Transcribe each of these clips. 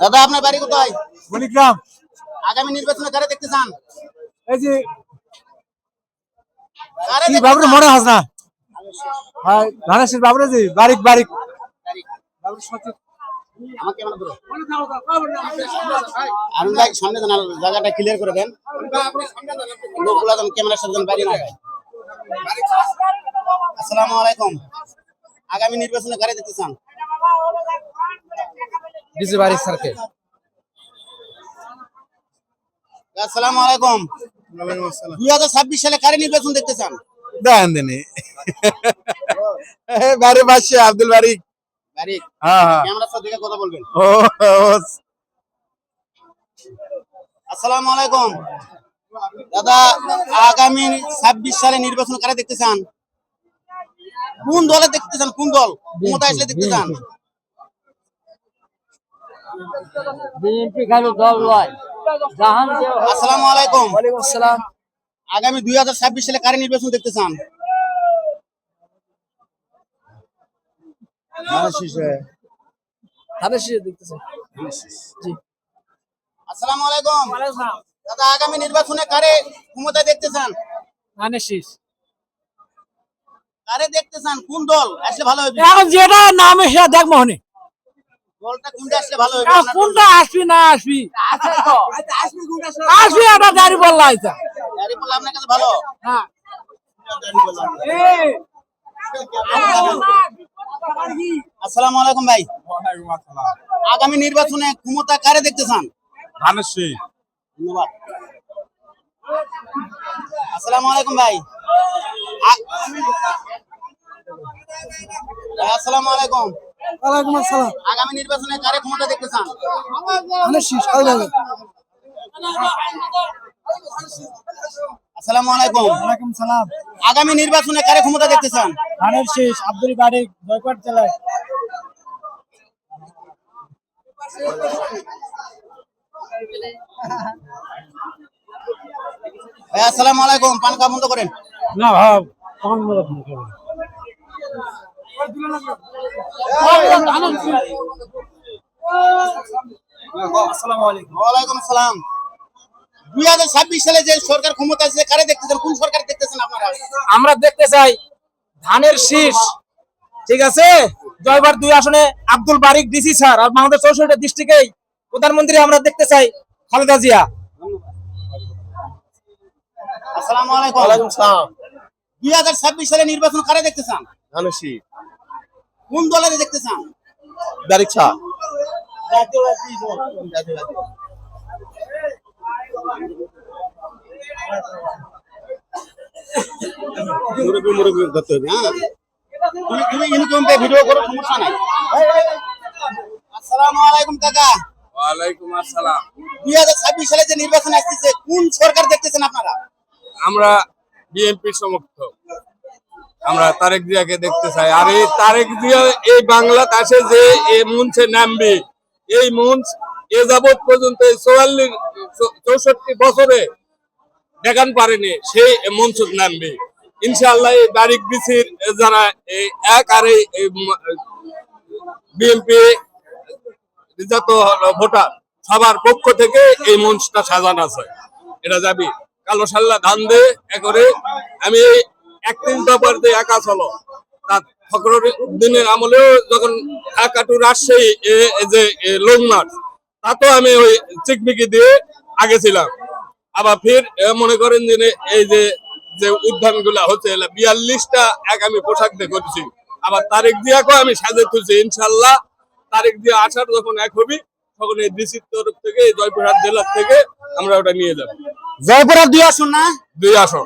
দাদা আপনার বাড়ি কোথায়? মণিগ্রাম। আগামী নির্বাচনে কারে দেখতে চান? এই যে কারে কি দেখতে বাবুর চান? মনে হাস না হ্যাঁ ধানের বাবুর জি বারিক বারিক আমাকে কেমন করো? আরুন ভাই সামনে দেন, আর জায়গাটা ক্লিয়ার করে দেন। লোকগুলা যেন ক্যামেরার সাথে যেন বাইরে না যায়। আসসালামু আলাইকুম। আগামী নির্বাচনে কারে দেখতে চান? বিজি বারিক স্যারকে। আসসালামু আলাইকুম। 2026 সালে কারে নির্বাচন দেখতে চান? দেন দিনে বাড়ি বাসে আব্দুল বারিক। বারিক, হ্যাঁ হ্যাঁ ক্যামেরার সাথে দেখে কথা বলবেন। ও আসসালামু আলাইকুম। দাদা আগামী 26 সালে নির্বাচন কারে দেখতে চান? কোন দলে দেখতে চান? কোন দল ক্ষমতা আসলে দেখতে চান? বিএনপি খালি দল নয়, জাহান আসসালামু আলাইকুম। ওয়ালাইকুম আসসালাম। আগামী 2026 সালে কারে নির্বাচন দেখতে চান? ধানের শীষ দেখতেছে। জি। আসসালামু আলাইকুম। দাদা আগামী নির্বাচনে কারে ক্ষমতা দেখতে চান? ধানের শীষ। কারে দেখতে চান? কোন দল আসলে ভালো হবে? এখন যেটা নাম এসে দেখ মোহনে দলটা কোনটা আসলে ভালো হবে আপনার জন্য? কোনটা আসবি না আসবি আসবি এটা গাড়ি বললা এটা। গাড়ি বললে আপনার কাছে ভালো? হ্যাঁ আসসালামু আলাইকুম ভাই। আগামী নির্বাচনে ক্ষমতা কারে দেখতে চান? ধানের শীষ। ধন্যবাদ। আসসালামু আলাইকুম ভাই। আসসালামু আলাইকুম। ওয়ালাইকুম আসসালাম। আগামী নির্বাচনে কারে ক্ষমতা দেখতে চান? ধানের শীষ ভালো লাগে। আসসালামু আলাইকুম। ওয়ালাইকুম সালাম। আগামী নির্বাচনে কারে ক্ষমতা দেখতে চান? ধানের শীষ আব্দুল বারিক জয়পুর জেলায়। ভাই আসসালামু আলাইকুম। পান খাওয়া বন্ধ করেন। না ভাব কোন মত আসসালামু আলাইকুম। ওয়ালাইকুম আসসালাম। 2026 সালে যে সরকার ক্ষমতা আছে কারে দেখতে চান? কোন সরকার দেখতে চান আপনারা? আমরা দেখতে চাই ধানের শীষ, ঠিক আছে। জয়বার 2 আসনে আব্দুল বারিক ডিসি স্যার, আর বাংলাদেশ 64 ডিস্ট্রিক্টে প্রধানমন্ত্রী আমরা দেখতে চাই খালেদা জিয়া। আসসালামু আলাইকুম। ওয়ালাইকুম সালাম। 2026 সালে নির্বাচন কারে দেখতে চান? ধানের শীষ। কোন দলের দেখতে চান? বারিক শাহ। মুরব্বি মুরব্বি করতে হবে। হ্যাঁ, তুমি ইনকাম পে ভিডিও করো, সমস্যা নাই। আসসালামু আলাইকুম কাকা। ওয়ালাইকুম আসসালাম। 2026 সালে যে নির্বাচন আসছে কোন সরকার দেখতেছেন আপনারা? আমরা বিএনপির সমর্থক, আমরা তারেক জিয়াকে দেখতে চাই। আর এই তারেক জিয়া এই বাংলাদেশে যে এই মঞ্চে নামবে, এই মঞ্চ এ যাবৎ পর্যন্ত 64 বছরে দেখান পারেনি, সেই মঞ্চ নামবে ইনশাআল্লাহ। এই তারেক বিসির যারা এই এক আর এই বিএনপি যত ভোটার সবার পক্ষ থেকে এই মঞ্চটা সাজানো আছে। এটা যাবি কালো সাল্লা ধান দে করে আমি 31 দফার যে একা চলো তার ফখরুদ্দিনের আমলেও যখন ঢাকা টু রাজশাহী যে লং মার্চ, তাতেও আমি ওই চিকমিকি দিয়ে আগে ছিলাম। আবার ফির মনে করেন যে এই যে যে উদ্যান গুলা হচ্ছে 42টা এক আমি পোশাক দিয়ে করছি। আবার তারেক জিয়াকেও আমি সাজে তুলছি ইনশাল্লাহ। তারেক জিয়া আসার যখন এক হবি তখন এই ডিসির তরফ থেকে এই জয়পুরহাট জেলার থেকে আমরা ওটা নিয়ে যাবো। জয়পুরহাট 2 আসন না? 2 আসন।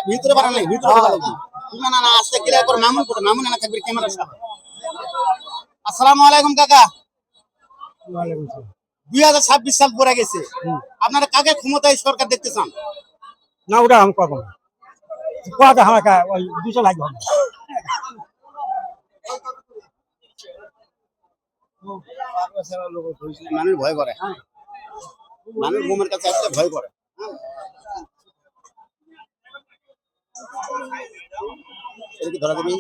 ভিতরে বাড়া নাই, ভিতরে বাড়া লাগবে। না না না, আস্তে ক্লিয়ার করে। মামুন করে, মামুন না থাকবে ক্যামেরার সামনে। আসসালামু আলাইকুম কাকা। 2026 সাল পড়ে গেছে, আপনারা কাকে ক্ষমতায় সরকার দেখতে চান? না ওটা আমি পাবো না, কোয়াটা আমাকে ওই 200 লাগবে। মানুষ ভয় করে, মানুষ ঘুমের কাছে আসলে ভয় করে। এটা কি ধরা দেবি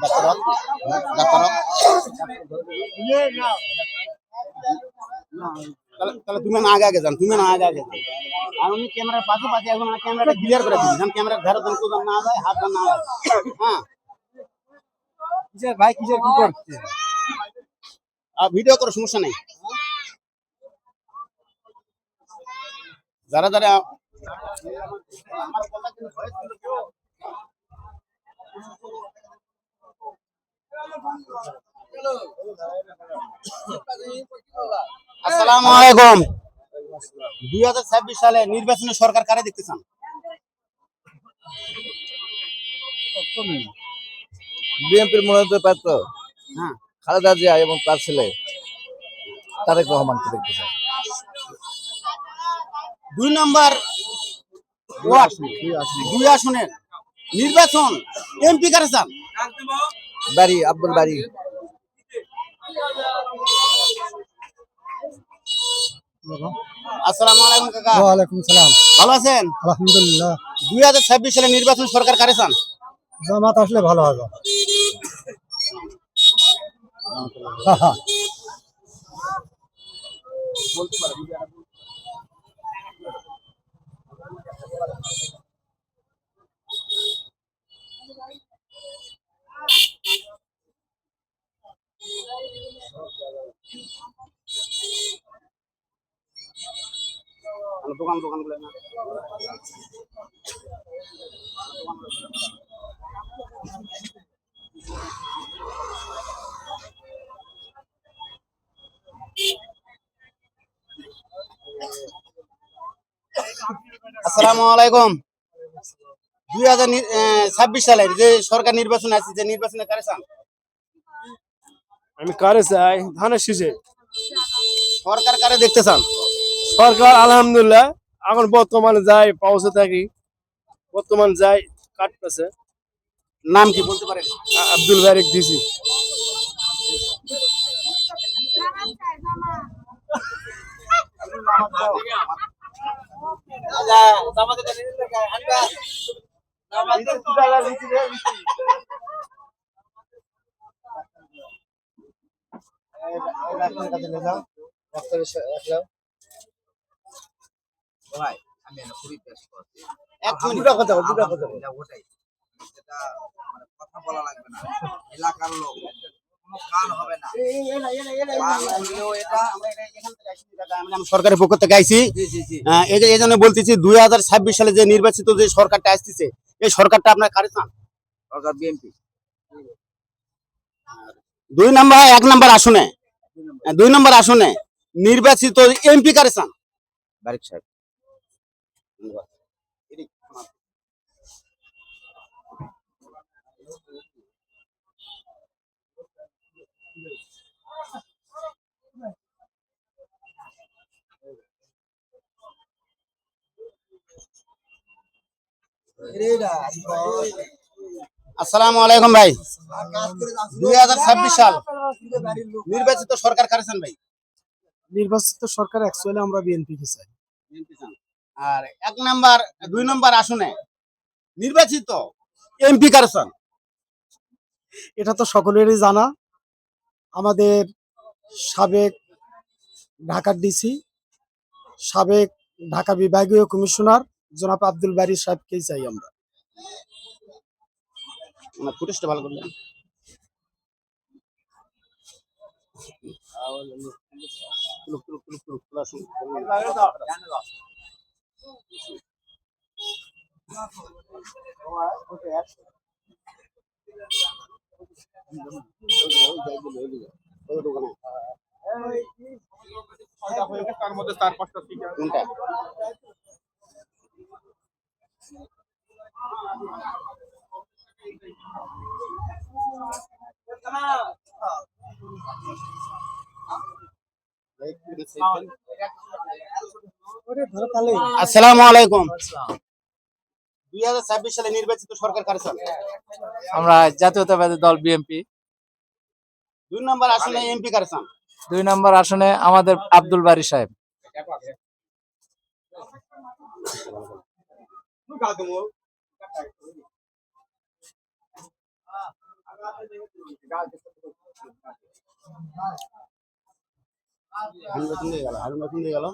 ডাক্তার ডাক্তার তাহলে তুমি না আগে যান, তুমি না আগে যান। আর উনি ক্যামেরার পাশে পাশে এখন ক্যামেরাটা ক্লিয়ার করে দিবি, যেন ক্যামেরার ধারে যেন কেউ না যায়, হাত না যায়। হ্যাঁ, কিসের ভাই কিসের কি করছে? আর ভিডিও করো, সমস্যা নেই। যারা যারা আসসালামু আলাইকুম। 2026 সালে নির্বাচনে সরকার কারে দেখতে চান? বিএনপির মনোনীত প্রার্থী হ্যাঁ, খালেদা জিয়া এবং তার ছেলে তারেক রহমানকে দেখতে চাই। 2 নম্বর ওয়ার্ড 2 আসনের নির্বাচন এমপি কারে চান? বাড়ি আব্দুল বাড়ি। আসসালামু আলাইকুম কাকা, ওয়ালাইকুম সালাম। ভালো আছেন? আলহামদুলিল্লাহ। 2026 সালে নির্বাচন সরকার কারে চান? জামাত আসলে ভালো হবে। দোকান দোকান গুলো না। আসসালামু আলাইকুম। 2026 সালের যে সরকার নির্বাচন আছে, যে নির্বাচনে কারে চান? আমি কারে চাই ধানের শীষে। সরকার কারে দেখতে চান? সরকার আলহামদুলিল্লাহ এখন বর্তমানে যাই পাউসে থাকি, বর্তমান যাই কাটতেছে। নাম কি বলতে পারেন? আব্দুল বারিক দিছি। এক মিনিট। দুটা কথা বল। কথা বলা লাগবে না, এলাকার লোক কোনো কান হবে না। আমি সরকারের পক্ষ থেকে আইছি। এই জন্য বলতেছি 2026 সালে যে নির্বাচিত যে সরকারটা আসতেছে, এই সরকারটা আপনার কারে চান? সরকার বিএনপি 1 নম্বর আসনে 2 নম্বর আসনে নির্বাচিত এমপি কারে চান? বারিক সাহেব। আসসালামু আলাইকুম ভাই। 2026 সাল নির্বাচিত সরকার কারে চান ভাই? নির্বাচিত সরকার অ্যাকচুয়ালি আমরা বিএনপি কে চাই। বিএনপি চান। আর 2 নম্বর আসনে নির্বাচিত এমপি কারে চান? এটা তো সকলেরই জানা, আমাদের সাবেক ঢাকার ডিসি, সাবেক ঢাকা বিভাগীয় কমিশনার জনাব আব্দুল বারী সাহেবকেই চাই আমরা। আমার ফুটেজটা ভালো করলেন। কোনটা? আসসালামু আলাইকুম। 2026 সালে নির্বাচিত সরকার কারে চান? আমরা জাতীয়তাবাদী দল বিএনপি। 2 নম্বর আসনে এমপি কারে চান? 2 নম্বর আসনে আমাদের আব্দুল বারী সাহেব। হারুন রশিদ দিয়ে গেল।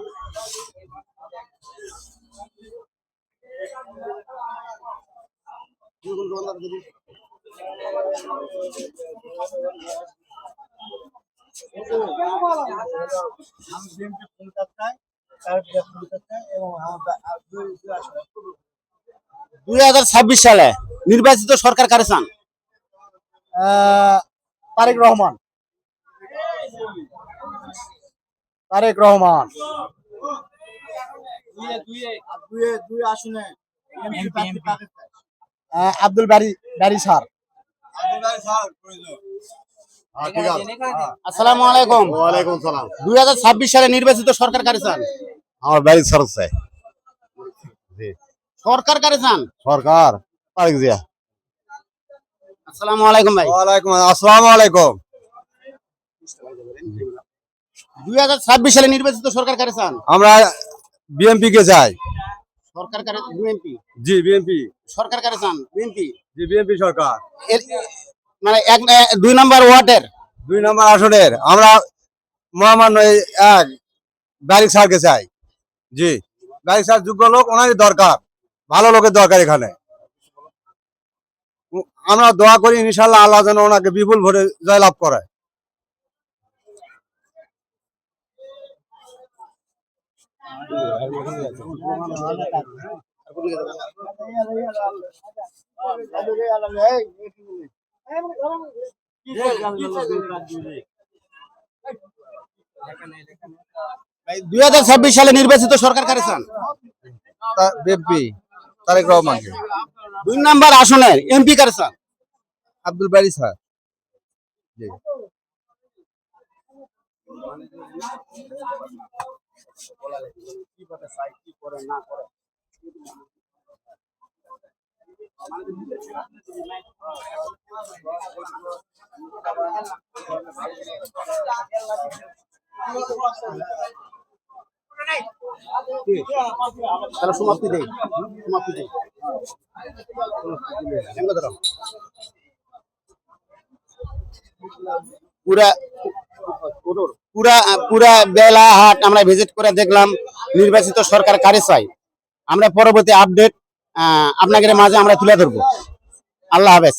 দুই 2026 সালে নির্বাচিত সরকার কারে চান? তারেক রহমান। তারেক রহমান। আব্দুল বারি স্যার। আসসালামু আলাইকুম। ওয়ালাইকুম সালাম। 2026 সালে নির্বাচিত সরকার কারে চান? আমার বাড়ি স্যার চাই। সরকার কারে চান? সরকার তারেক জিয়া। আসসালামু আলাইকুম ভাই। ওয়ালাইকুম আসসালামু আলাইকুম। 2026 সালে নির্বাচিত সরকার কারে চান? আমরা বিএনপি কে চাই। সরকার কারে? বিএনপি। জি বিএনপি। সরকার কারে চান? বিএনপি। জি বিএনপি সরকার। মানে 2 নম্বর ওয়ার্ডের 2 নম্বর আসনের আমরা মহামান্য এক বারিক স্যারকে চাই। জি বারিক স্যার যোগ্য লোক, ওনারই দরকার, ভালো লোকের দরকার এখানে। আমরা দোয়া করি ইনশাআল্লাহ আল্লাহ যেন ওনাকে বিপুল ভোটে জয়লাভ করে। ভাই 2026 সালে নির্বাচিত সরকার কারে চান? বিএনপি তারেক রহমানকে। 2 নম্বর আসনের এমপি কারে চান? আব্দুল বারি স্যার। জি তাহলে সমাপ্তি দেই। সমাপ্তি দেই। এমন ধরো। পুরা পুরা পুরা বেলা হাট আমরা ভিজিট করে দেখলাম নির্বাচিত সরকার কারে চাই। আমরা পরবর্তী আপডেট আপনাদের মাঝে আমরা তুলে ধরবো। আল্লাহ হাফেজ।